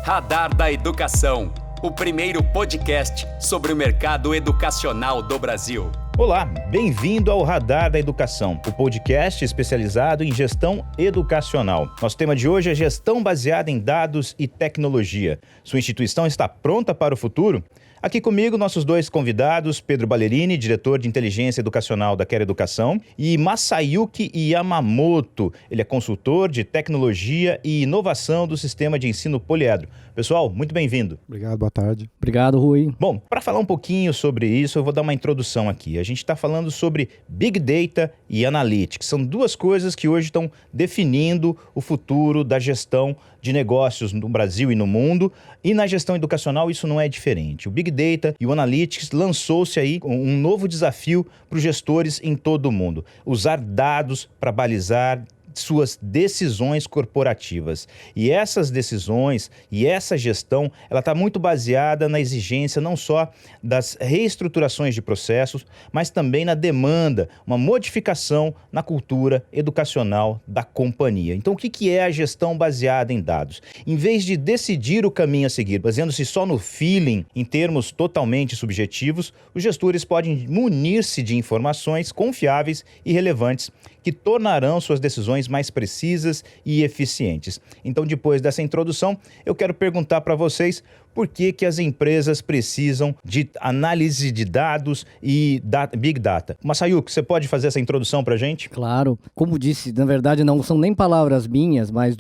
Radar da Educação, o primeiro podcast sobre o mercado educacional do Brasil. Olá, bem-vindo ao Radar da Educação, o podcast especializado em gestão educacional. Nosso tema de hoje é gestão baseada em dados e tecnologia. Sua instituição está pronta para o futuro? Aqui comigo, nossos dois convidados, Pedro Ballerini, diretor de inteligência educacional da Quero Educação, e Masayuki Yamamoto, ele é consultor de tecnologia e inovação do sistema de ensino poliedro. Pessoal, muito bem-vindo. Obrigado, boa tarde. Obrigado, Rui. Bom, para falar um pouquinho sobre isso, eu vou dar uma introdução aqui. A gente está falando sobre Big Data e Analytics. São duas coisas que hoje estão definindo o futuro da gestão de negócios no Brasil e no mundo. E na gestão educacional isso não é diferente. O Big Data e o Analytics lançou-se aí um novo desafio para os gestores em todo o mundo. Usar dados para balizar suas decisões corporativas. E essas decisões e essa gestão, ela está muito baseada na exigência não só das reestruturações de processos, mas também na demanda, uma modificação na cultura educacional da companhia. Então, o que é a gestão baseada em dados? Em vez de decidir o caminho a seguir, baseando-se só no feeling, em termos totalmente subjetivos, os gestores podem munir-se de informações confiáveis e relevantes que tornarão suas decisões mais precisas e eficientes. Então, depois dessa introdução, eu quero perguntar para vocês por que as empresas precisam de análise de dados e Big Data. Masayuki, você pode fazer essa introdução para a gente? Claro. Como disse, na verdade não são nem palavras minhas, mas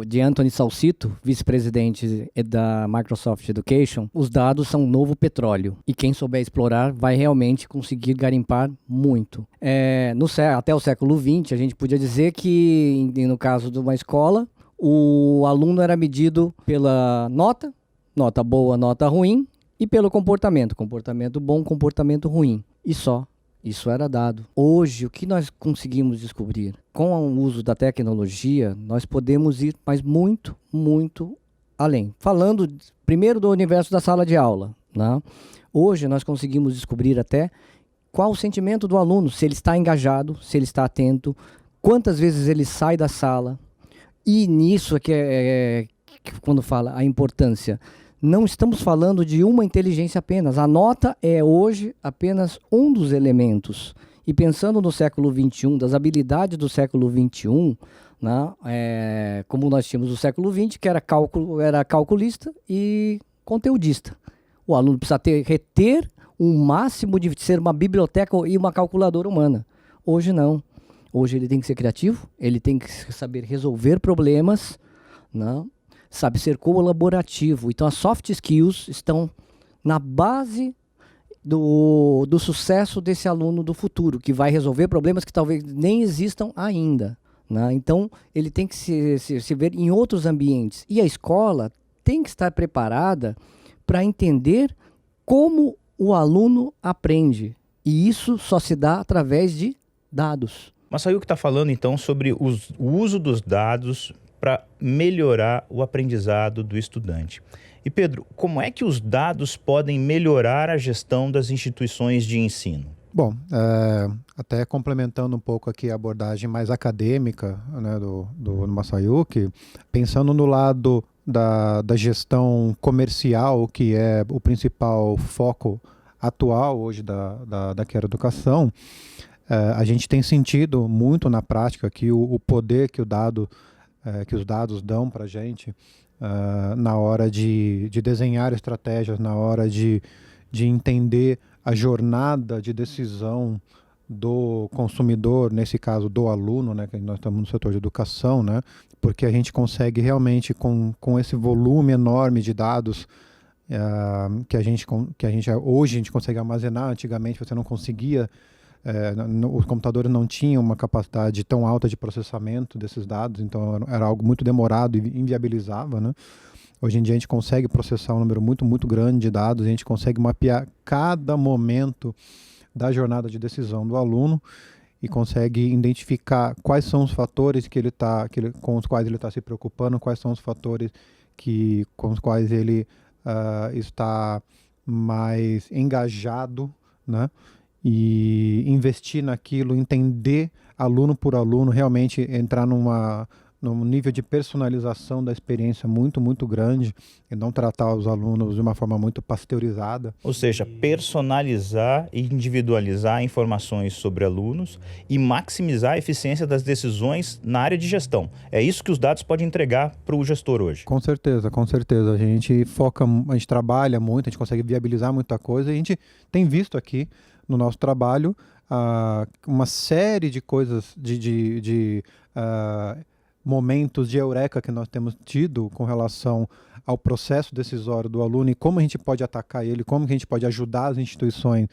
de Anthony Salcito, vice-presidente da Microsoft Education. Os dados são o novo petróleo e quem souber explorar vai realmente conseguir garimpar muito. Até o século XX, a gente podia dizer que, no caso de uma escola, o aluno era medido pela nota boa, nota ruim, e pelo comportamento bom, comportamento ruim. E só. Isso era dado. Hoje, o que nós conseguimos descobrir? Com o uso da tecnologia, nós podemos ir mais muito, muito além. Falando primeiro do universo da sala de aula, né? Hoje nós conseguimos descobrir até qual o sentimento do aluno, se ele está engajado, se ele está atento, quantas vezes ele sai da sala. E nisso é que quando fala a importância, não estamos falando de uma inteligência apenas. A nota é hoje apenas um dos elementos. E pensando no século XXI, das habilidades do século XXI, né, como nós tínhamos no século XX, que era calculista e conteudista. O aluno precisa reter o máximo de ser uma biblioteca e uma calculadora humana. Hoje não. Hoje ele tem que ser criativo, ele tem que saber resolver problemas, né? Sabe ser colaborativo. Então as soft skills estão na base do sucesso desse aluno do futuro, que vai resolver problemas que talvez nem existam ainda, né? Então ele tem que se ver em outros ambientes. E a escola tem que estar preparada para entender como o aluno aprende. E isso só se dá através de dados. Masayuki está falando então sobre o uso dos dados para melhorar o aprendizado do estudante. E Pedro, como é que os dados podem melhorar a gestão das instituições de ensino? Bom, até complementando um pouco aqui a abordagem mais acadêmica, né, do Masayuki, pensando no lado da gestão comercial, que é o principal foco atual hoje da Quero Educação, a gente tem sentido muito na prática que o poder que que os dados dão para a gente na hora de desenhar estratégias, na hora de entender a jornada de decisão do consumidor, nesse caso do aluno, né, que nós estamos no setor de educação, né, porque a gente consegue realmente com esse volume enorme de dados que a gente hoje a gente consegue armazenar. Antigamente você não conseguia, os computadores não tinham uma capacidade tão alta de processamento desses dados, então era algo muito demorado e inviabilizava, né? Hoje em dia a gente consegue processar um número muito, muito grande de dados, a gente consegue mapear cada momento da jornada de decisão do aluno e consegue identificar quais são os fatores com os quais ele está se preocupando, quais são os fatores com os quais ele está mais engajado, né? E investir naquilo, entender aluno por aluno, realmente entrar num nível de personalização da experiência muito, muito grande e não tratar os alunos de uma forma muito pasteurizada. Ou seja, personalizar e individualizar informações sobre alunos e maximizar a eficiência das decisões na área de gestão. É isso que os dados podem entregar para o gestor hoje. Com certeza, com certeza. A gente trabalha muito, a gente consegue viabilizar muita coisa e a gente tem visto aqui no nosso trabalho uma série de coisas, momentos de eureka que nós temos tido com relação ao processo decisório do aluno e como a gente pode atacar ele, como que a gente pode ajudar as instituições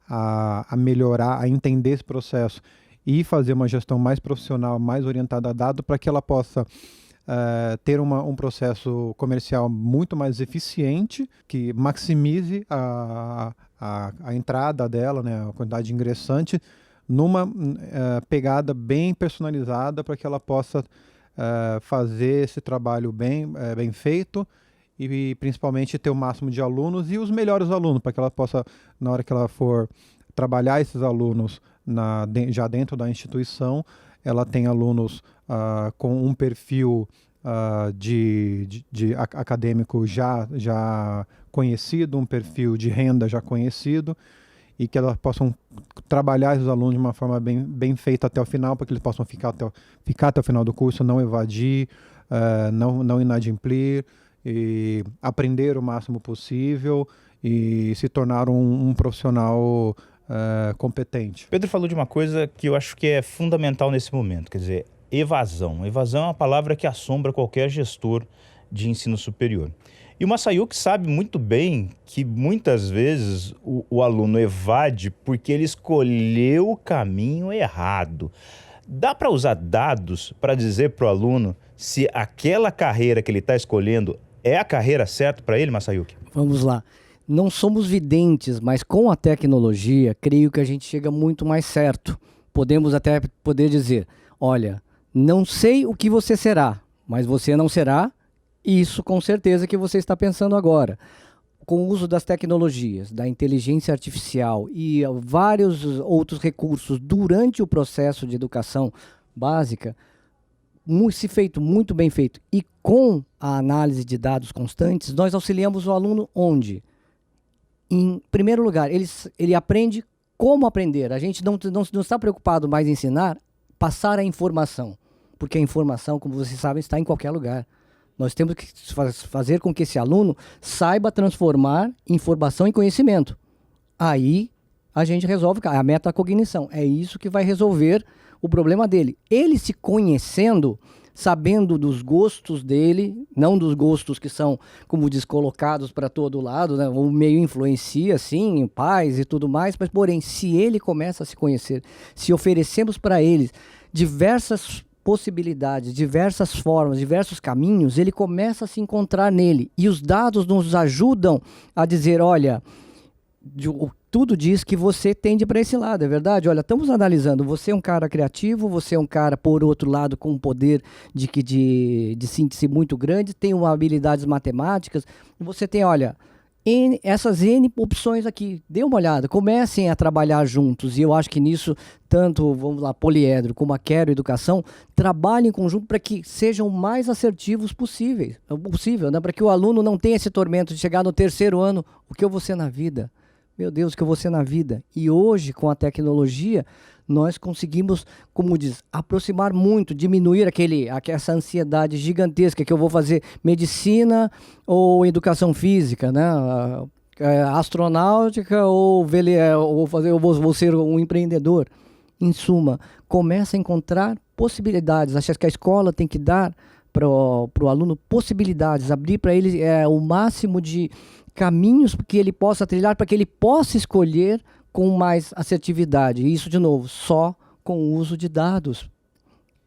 a melhorar, a entender esse processo e fazer uma gestão mais profissional, mais orientada a dado para que ela possa ter um processo comercial muito mais eficiente, que maximize a entrada dela, né, a quantidade de ingressante, numa pegada bem personalizada para que ela possa fazer esse trabalho bem feito e principalmente ter o máximo de alunos e os melhores alunos, para que ela possa, na hora que ela for trabalhar esses alunos já dentro da instituição, ela tem alunos com um perfil de acadêmico já conhecido, um perfil de renda já conhecido, e que elas possam trabalhar esses alunos de uma forma bem feita até o final, para que eles possam ficar até o final do curso, não evadir, não inadimplir, e aprender o máximo possível e se tornar um profissional competente. Pedro falou de uma coisa que eu acho que é fundamental nesse momento, quer dizer, evasão. Evasão é uma palavra que assombra qualquer gestor de ensino superior. E o Masayuki sabe muito bem que muitas vezes o aluno evade porque ele escolheu o caminho errado. Dá para usar dados para dizer para o aluno se aquela carreira que ele está escolhendo é a carreira certa para ele, Masayuki? Vamos lá. Não somos videntes, mas com a tecnologia, creio que a gente chega muito mais certo. Podemos até dizer, olha, não sei o que você será, mas você não será isso com certeza que você está pensando agora. Com o uso das tecnologias, da inteligência artificial e vários outros recursos durante o processo de educação básica, muito bem feito, e com a análise de dados constantes, nós auxiliamos o aluno onde? Em primeiro lugar, ele aprende como aprender. A gente não está preocupado mais em ensinar, passar a informação, porque a informação, como vocês sabem, está em qualquer lugar. Nós temos que fazer com que esse aluno saiba transformar informação em conhecimento. Aí a gente resolve a metacognição. É isso que vai resolver o problema dele. Ele se conhecendo, sabendo dos gostos dele, não dos gostos que são, como diz, colocados para todo lado, né? O meio influencia, sim, pais e tudo mais, mas, porém, se ele começa a se conhecer, se oferecemos para ele diversas possibilidades, diversas formas, diversos caminhos, ele começa a se encontrar nele. E os dados nos ajudam a dizer, olha, tudo diz que você tende para esse lado, é verdade? Olha, estamos analisando, você é um cara criativo, você é um cara, por outro lado, com um poder de síntese muito grande, tem uma habilidades matemáticas, você tem, olha, essas N opções aqui, dê uma olhada, comecem a trabalhar juntos, e eu acho que nisso, tanto, vamos lá, Poliedro como a Quero Educação, trabalhem em conjunto para que sejam o mais assertivos possível, né? Para que o aluno não tenha esse tormento de chegar no terceiro ano, o que eu vou ser na vida? Meu Deus, o que eu vou ser na vida? E hoje, com a tecnologia, nós conseguimos, como diz, aproximar muito, diminuir essa ansiedade gigantesca que eu vou fazer medicina ou educação física, né? Astronáutica ou eu vou ser um empreendedor. Em suma, começa a encontrar possibilidades. Acho que a escola tem que dar para o aluno possibilidades, abrir para ele o máximo de caminhos que ele possa trilhar para que ele possa escolher com mais assertividade. E isso, de novo, só com o uso de dados.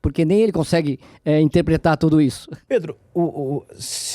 Porque nem ele consegue interpretar tudo isso. Pedro,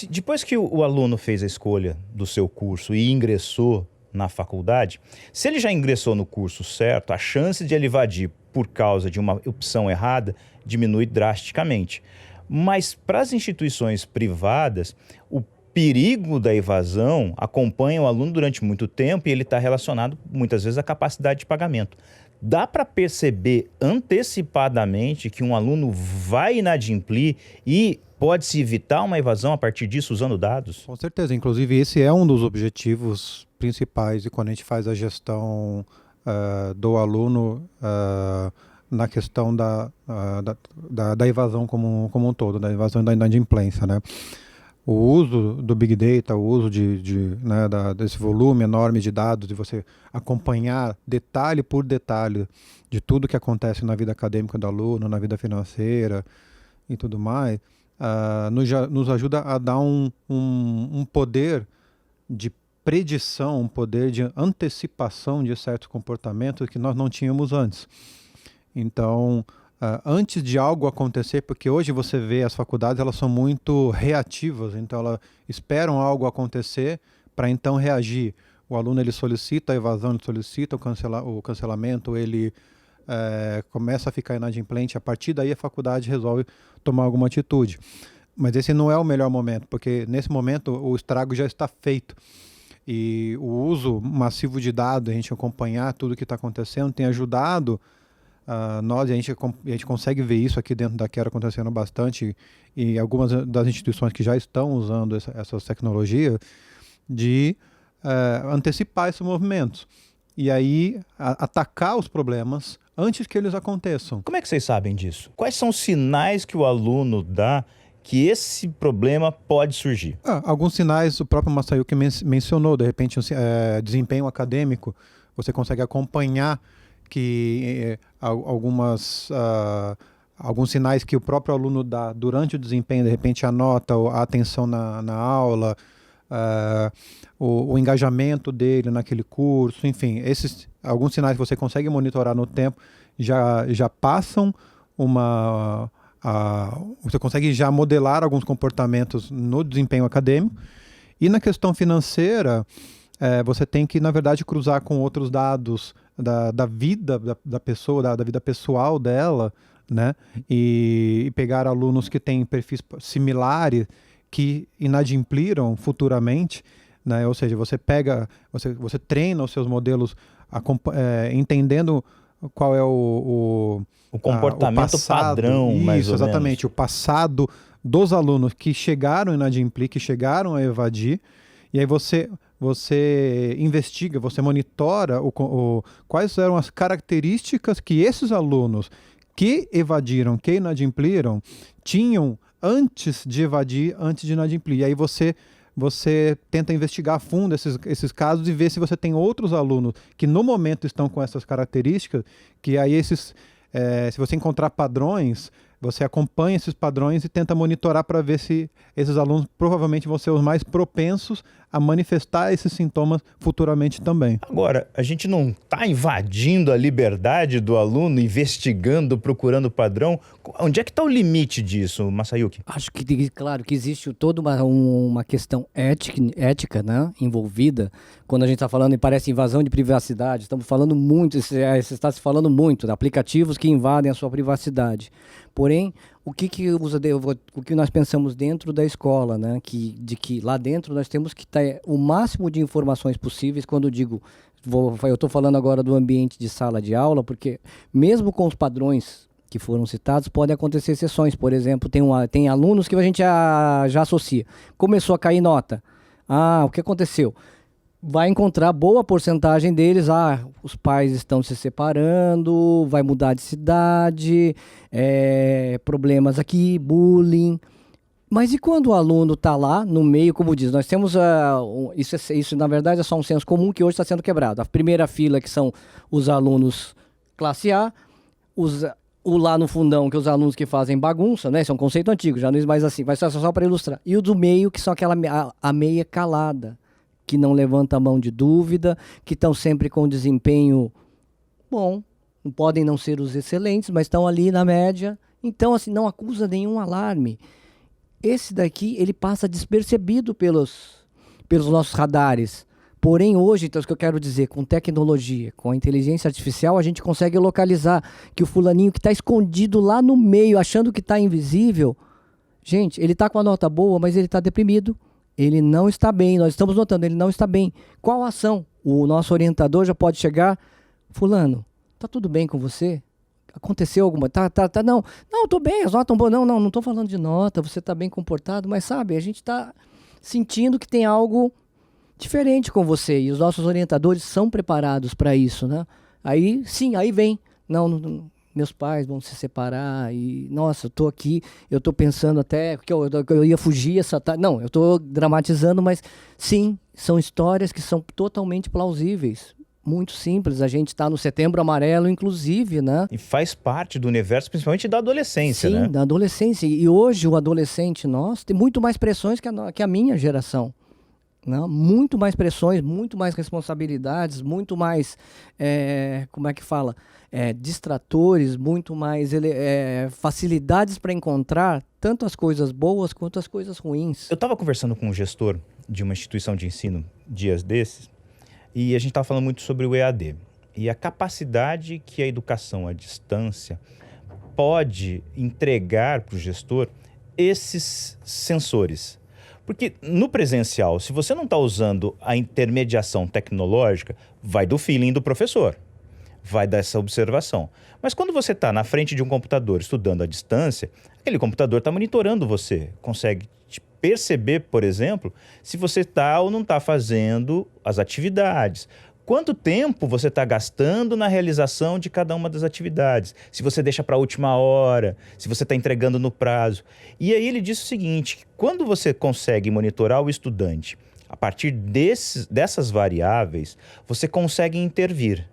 depois que o aluno fez a escolha do seu curso e ingressou na faculdade, se ele já ingressou no curso certo, a chance de ele evadir por causa de uma opção errada diminui drasticamente. Mas para as instituições privadas, o perigo da evasão acompanha o aluno durante muito tempo e ele está relacionado muitas vezes à capacidade de pagamento. Dá para perceber antecipadamente que um aluno vai inadimplir e pode-se evitar uma evasão a partir disso usando dados? Com certeza, inclusive esse é um dos objetivos principais e quando a gente faz a gestão do aluno na questão da evasão como um todo, da evasão da inadimplência, né? O uso do Big Data, o uso desse volume enorme de dados, de você acompanhar detalhe por detalhe de tudo que acontece na vida acadêmica do aluno, na vida financeira e tudo mais, nos ajuda a dar um poder de predição, um poder de antecipação de certos comportamentos que nós não tínhamos antes. Então, antes de algo acontecer, porque hoje você vê as faculdades, elas são muito reativas, então elas esperam algo acontecer para então reagir. O aluno ele solicita a evasão, ele solicita o cancelamento, ele começa a ficar inadimplente, a partir daí a faculdade resolve tomar alguma atitude. Mas esse não é o melhor momento, porque nesse momento o estrago já está feito. E o uso massivo de dados, a gente acompanhar tudo o que está acontecendo, tem ajudado nós, a gente consegue ver isso aqui dentro da Quero acontecendo bastante, e algumas das instituições que já estão usando essas tecnologias, de antecipar esses movimentos. E aí atacar os problemas antes que eles aconteçam. Como é que vocês sabem disso? Quais são os sinais que o aluno dá que esse problema pode surgir? Alguns sinais, o próprio Masayuki mencionou, de repente, desempenho acadêmico, você consegue acompanhar que alguns sinais que o próprio aluno dá durante o desempenho, de repente a nota, a atenção na aula, o engajamento dele naquele curso, enfim, alguns sinais que você consegue monitorar no tempo já passam você consegue já modelar alguns comportamentos no desempenho acadêmico. E na questão financeira, você tem que, na verdade, cruzar com outros dados da vida da pessoa, da vida pessoal dela, né? E pegar alunos que têm perfis similares, que inadimpliram futuramente, né? Ou seja, você treina os seus modelos entendendo qual é o comportamento padrão, mais ou menos. Exatamente, o passado dos alunos que chegaram a inadimplir, que chegaram a evadir, e aí você investiga, você monitora quais eram as características que esses alunos que evadiram, que inadimpliram, tinham antes de evadir, antes de inadimplir. E aí você tenta investigar a fundo esses casos e ver se você tem outros alunos que no momento estão com essas características, que aí se você encontrar padrões, você acompanha esses padrões e tenta monitorar para ver se esses alunos provavelmente vão ser os mais propensos a manifestar esses sintomas futuramente também. Agora, a gente não está invadindo a liberdade do aluno, investigando, procurando padrão? Onde é que está o limite disso, Masayuki? Acho que, claro, que existe toda uma questão ética, né, envolvida. Quando a gente está falando, e parece invasão de privacidade, estamos falando muito, está se falando muito de aplicativos que invadem a sua privacidade. Porém, o que nós pensamos dentro da escola, né? De que lá dentro nós temos que ter o máximo de informações possíveis. Quando eu digo, eu estou falando agora do ambiente de sala de aula, porque mesmo com os padrões que foram citados, podem acontecer exceções. Por exemplo, tem alunos que a gente já associa. Começou a cair nota. O que aconteceu? Vai encontrar boa porcentagem deles, os pais estão se separando, vai mudar de cidade, problemas aqui, bullying. Mas e quando o aluno está lá no meio, como diz, nós temos, isso na verdade é só um senso comum que hoje está sendo quebrado. A primeira fila que são os alunos classe A, o lá no fundão, que é os alunos que fazem bagunça, né? Isso é um conceito antigo, já não é mais assim, vai ser só para ilustrar. E o do meio, que são a meia calada, que não levanta a mão de dúvida, que estão sempre com desempenho bom, não podem não ser os excelentes, mas estão ali na média. Então, assim, não acusa nenhum alarme. Esse daqui, ele passa despercebido pelos nossos radares. Porém, hoje, então, o que eu quero dizer, com tecnologia, com a inteligência artificial, a gente consegue localizar que o fulaninho que está escondido lá no meio, achando que está invisível, gente, ele está com a nota boa, mas ele está deprimido. Ele não está bem, nós estamos notando, ele não está bem. Qual ação? O nosso orientador já pode chegar, fulano, Tá tudo bem com você? Aconteceu alguma... Não, tô bem, as notas estão boas. Não tô falando de nota, você tá bem comportado, mas sabe, a gente tá sentindo que tem algo diferente com você, e os nossos orientadores são preparados para isso, né? Aí, sim, aí vem. Não, meus pais vão se separar e, nossa, eu tô aqui, eu tô pensando até que eu ia fugir essa tarde. Não, eu tô dramatizando, mas sim, são histórias que são totalmente plausíveis. Muito simples, a gente está no Setembro Amarelo, inclusive, né? E faz parte do universo, principalmente da adolescência, né? Sim, da adolescência. E hoje o adolescente nosso tem muito mais pressões que a minha geração. Não? Muito mais pressões, muito mais responsabilidades, muito mais, como é que fala? Distratores, muito mais facilidades para encontrar tanto as coisas boas quanto as coisas ruins. Eu estava conversando com um gestor de uma instituição de ensino dias desses, e a gente estava falando muito sobre o EAD. E a capacidade que a educação à distância pode entregar para o gestor esses sensores. Porque no presencial, se você não está usando a intermediação tecnológica, vai do feeling do professor, vai dessa observação. Mas quando você está na frente de um computador estudando à distância, aquele computador está monitorando você, consegue te perceber, por exemplo, se você está ou não está fazendo as atividades. Quanto tempo você está gastando na realização de cada uma das atividades? Se você deixa para a última hora, se você está entregando no prazo. E aí ele disse o seguinte, que quando você consegue monitorar o estudante, a partir dessas variáveis, você consegue intervir.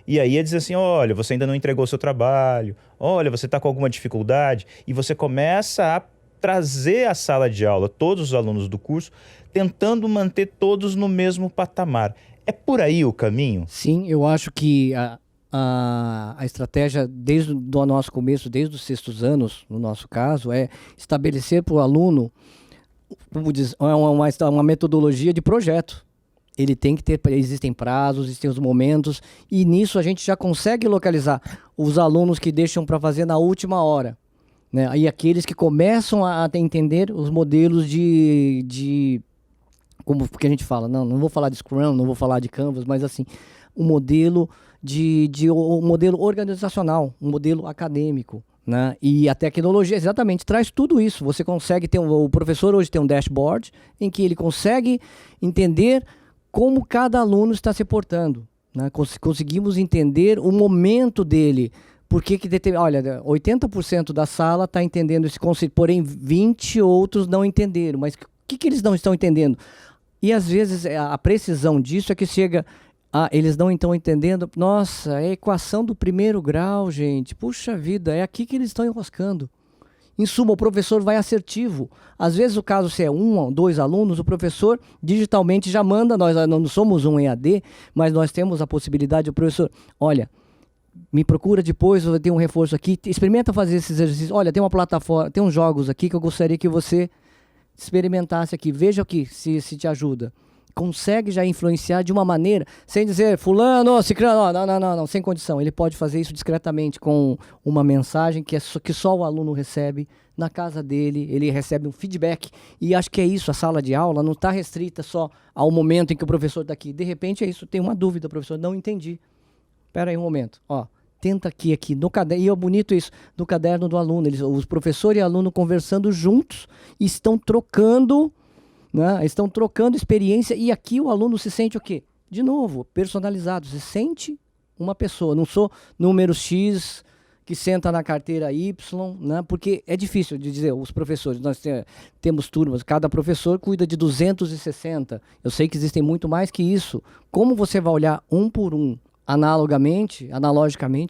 E aí ele diz assim, olha, você ainda não entregou o seu trabalho, olha, você está com alguma dificuldade, e você começa a trazer à sala de aula todos os alunos do curso, tentando manter todos no mesmo patamar. É por aí o caminho? Sim, eu acho que a estratégia desde o nosso começo, desde os 6º anos, no nosso caso, é estabelecer para o aluno, como diz, uma metodologia de projeto. Ele tem que ter, existem prazos, existem os momentos, e nisso a gente já consegue localizar os alunos que deixam para fazer na última hora, né? E aqueles que começam a entender os modelos como que a gente fala, não vou falar de Scrum, não vou falar de Canvas, mas assim, um modelo um modelo organizacional, um modelo acadêmico, né? E a tecnologia exatamente traz tudo isso. Você consegue ter o professor hoje tem um dashboard em que ele consegue entender como cada aluno está se portando, né? Conseguimos entender o momento dele. Porque olha, 80% da sala está entendendo esse conceito, porém 20 outros não entenderam. Mas o que eles não estão entendendo? E às vezes a precisão disso é que chega eles não estão entendendo. Nossa, é a equação do 1º grau, gente. Puxa vida, é aqui que eles estão enroscando. Em suma, o professor vai assertivo. Às vezes, o caso se é 1 ou 2 alunos, o professor digitalmente já manda. Nós não somos um EAD, mas nós temos a possibilidade, o professor, olha, me procura depois, eu tenho um reforço aqui, experimenta fazer esses exercícios. Olha, tem uma plataforma, tem uns jogos aqui que eu gostaria que você experimentasse aqui. Veja aqui se te ajuda. Consegue já influenciar de uma maneira, sem dizer, fulano, ciclano, não, sem condição. Ele pode fazer isso discretamente com uma mensagem que só o aluno recebe na casa dele, ele recebe um feedback. E acho que é isso, a sala de aula não está restrita só ao momento em que o professor está aqui. De repente é isso, tem uma dúvida, professor, não entendi. Espera aí um momento, tenta aqui no caderno, e é bonito isso, no caderno do aluno, os professor e aluno conversando juntos, estão trocando, né? Estão trocando experiência, e aqui o aluno se sente o quê? De novo, personalizado, se sente uma pessoa, não sou número X que senta na carteira Y, né? Porque é difícil de dizer, os professores, nós temos turmas, cada professor cuida de 260, eu sei que existem muito mais que isso, como você vai olhar um por um? Analogicamente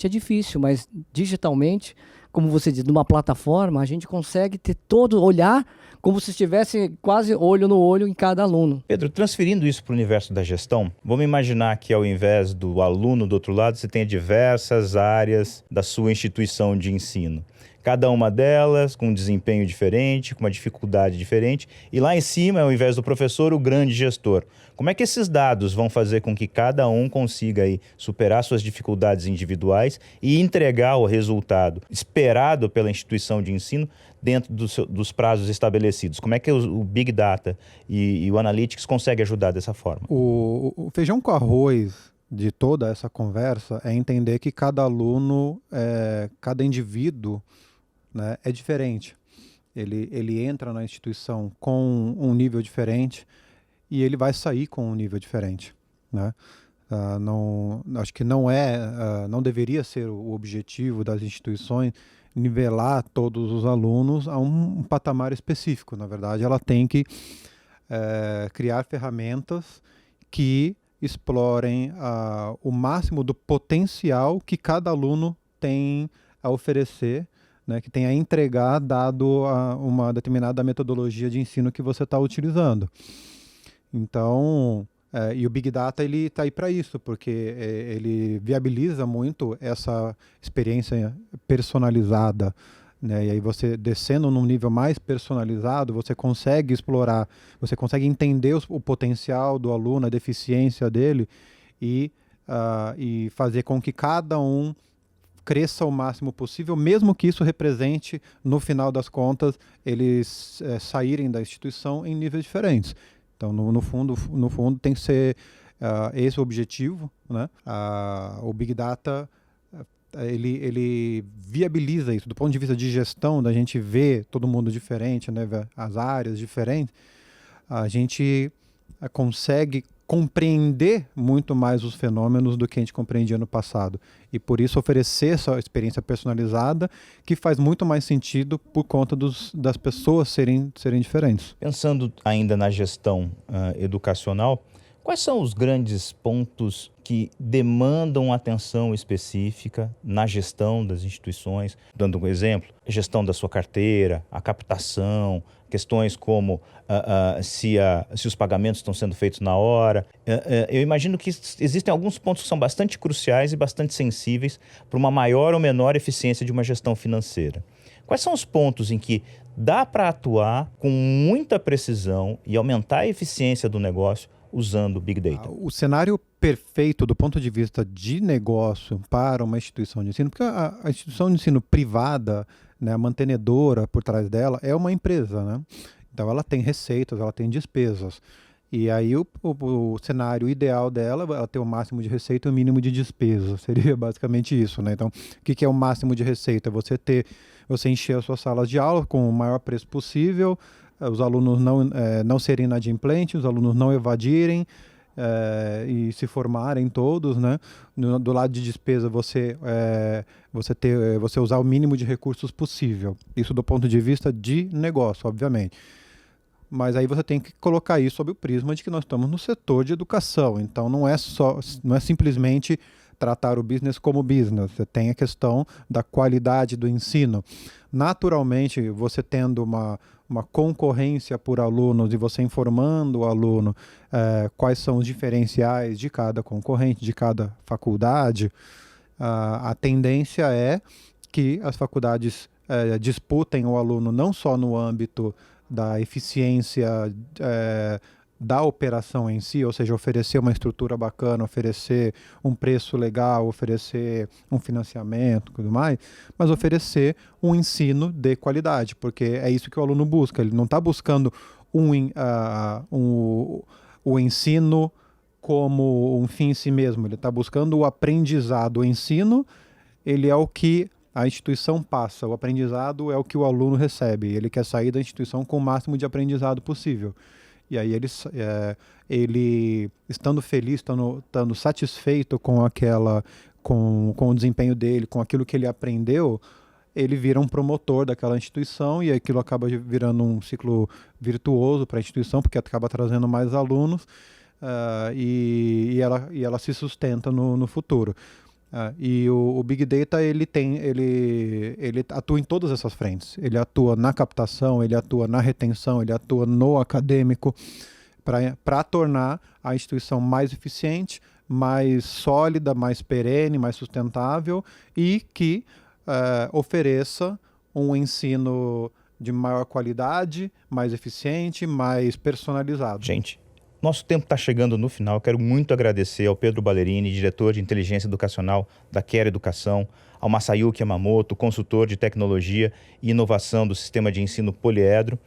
é difícil, mas digitalmente, como você diz, numa plataforma, a gente consegue ter olhar como se estivesse quase olho no olho em cada aluno. Pedro, transferindo isso para o universo da gestão, vamos imaginar que ao invés do aluno do outro lado, você tenha diversas áreas da sua instituição de ensino. Cada uma delas com um desempenho diferente, com uma dificuldade diferente. E lá em cima, ao invés do professor, o grande gestor. Como é que esses dados vão fazer com que cada um consiga aí superar suas dificuldades individuais e entregar o resultado esperado pela instituição de ensino dentro dos prazos estabelecidos? Como é que o Big Data e o Analytics conseguem ajudar dessa forma? O feijão com arroz de toda essa conversa é entender que cada aluno, cada indivíduo, né, é diferente. Ele entra na instituição com um nível diferente e ele vai sair com um nível diferente, né? Acho que não deveria ser o objetivo das instituições nivelar todos os alunos a um patamar específico. Na verdade, ela tem que criar ferramentas que explorem o máximo do potencial que cada aluno tem a oferecer, né, que tem a entregar dado uma determinada metodologia de ensino que você está utilizando. Então, e o Big Data ele está aí para isso, porque ele viabiliza muito essa experiência personalizada, né? E aí você descendo num nível mais personalizado, você consegue explorar, você consegue entender o potencial do aluno, a deficiência dele e fazer com que cada um cresça o máximo possível, mesmo que isso represente, no final das contas, eles saírem da instituição em níveis diferentes. Então, no fundo tem que ser esse o objetivo, né? O Big Data, ele viabiliza isso. Do ponto de vista de gestão, da gente ver todo mundo diferente, né? As áreas diferentes, a gente consegue compreender muito mais os fenômenos do que a gente compreendia no passado. E por isso oferecer essa experiência personalizada que faz muito mais sentido por conta das pessoas serem diferentes. Pensando ainda na gestão educacional, quais são os grandes pontos que demandam atenção específica na gestão das instituições? Dando um exemplo, a gestão da sua carteira, a captação, questões como se os pagamentos estão sendo feitos na hora. Eu imagino que existem alguns pontos que são bastante cruciais e bastante sensíveis para uma maior ou menor eficiência de uma gestão financeira. Quais são os pontos em que dá para atuar com muita precisão e aumentar a eficiência do negócio usando Big Data? O cenário perfeito do ponto de vista de negócio para uma instituição de ensino, porque a instituição de ensino privada, né, a mantenedora por trás dela é uma empresa, né? Então ela tem receitas, ela tem despesas. E aí o cenário ideal dela, ela ter o máximo de receita e o mínimo de despesa. Seria basicamente isso, né? Então, o que é o máximo de receita? Você encher as suas salas de aula com o maior preço possível, os alunos não serem inadimplentes, os alunos não evadirem e se formarem todos, né? Do lado de despesa, você usar o mínimo de recursos possível. Isso do ponto de vista de negócio, obviamente. Mas aí você tem que colocar isso sob o prisma de que nós estamos no setor de educação. Então não é simplesmente tratar o business como business. Você tem a questão da qualidade do ensino. Naturalmente, você tendo uma concorrência por alunos e você informando o aluno quais são os diferenciais de cada concorrente, de cada faculdade, a tendência é que as faculdades disputem o aluno não só no âmbito da eficiência da operação em si, ou seja, oferecer uma estrutura bacana, oferecer um preço legal, oferecer um financiamento e tudo mais, mas oferecer um ensino de qualidade, porque é isso que o aluno busca. Ele não está buscando o ensino como um fim em si mesmo, ele está buscando o aprendizado. O ensino, ele é o que a instituição passa, o aprendizado é o que o aluno recebe. Ele quer sair da instituição com o máximo de aprendizado possível. E aí ele estando feliz, estando satisfeito com o desempenho dele, com aquilo que ele aprendeu, ele vira um promotor daquela instituição e aquilo acaba virando um ciclo virtuoso para a instituição, porque acaba trazendo mais alunos e ela se sustenta no futuro. E o Big Data ele atua em todas essas frentes. Ele atua na captação, ele atua na retenção, ele atua no acadêmico para tornar a instituição mais eficiente, mais sólida, mais perene, mais sustentável e que ofereça um ensino de maior qualidade, mais eficiente, mais personalizado. Gente, nosso tempo está chegando no final. Quero muito agradecer ao Pedro Ballerini, diretor de inteligência educacional da Quer Educação, ao Masayuki Yamamoto, consultor de tecnologia e inovação do sistema de ensino Poliedro.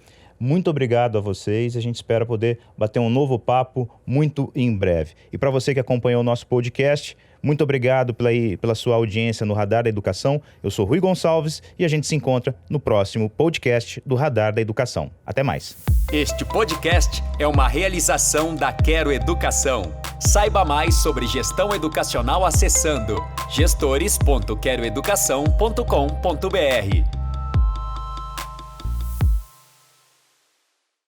Muito obrigado a vocês. A gente espera poder bater um novo papo muito em breve. E para você que acompanhou o nosso podcast, muito obrigado pela sua audiência no Radar da Educação. Eu sou Rui Gonçalves e a gente se encontra no próximo podcast do Radar da Educação. Até mais. Este podcast é uma realização da Quero Educação. Saiba mais sobre gestão educacional acessando gestores.queroeducação.com.br.